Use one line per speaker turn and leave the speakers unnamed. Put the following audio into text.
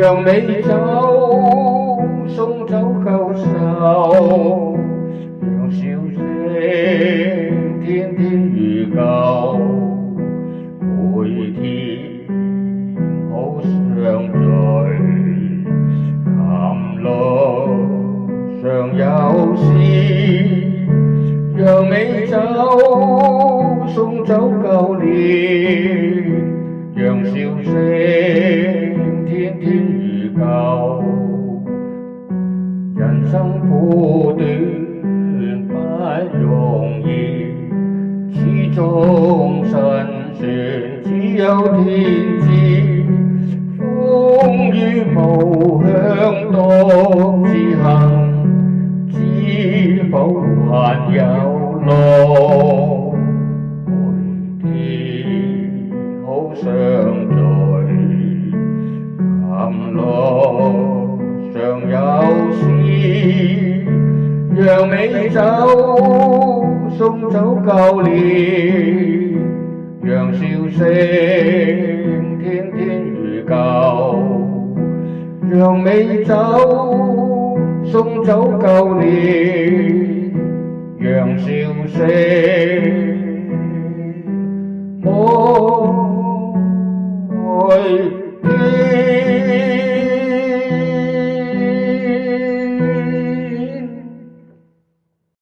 讓美酒送走舊愁，讓笑聲天天如舊，每天好相聚，琴路上有詩，讓美酒送走舊年，讓笑聲天天如舊。人生苦短不容易，始終辛酸只有天知。風雨無向獨自行，知否還有路？每天好相聚，琴路上有詩，讓美酒送走舊年，讓笑聲天天如舊，讓美酒送走舊年，讓笑聲無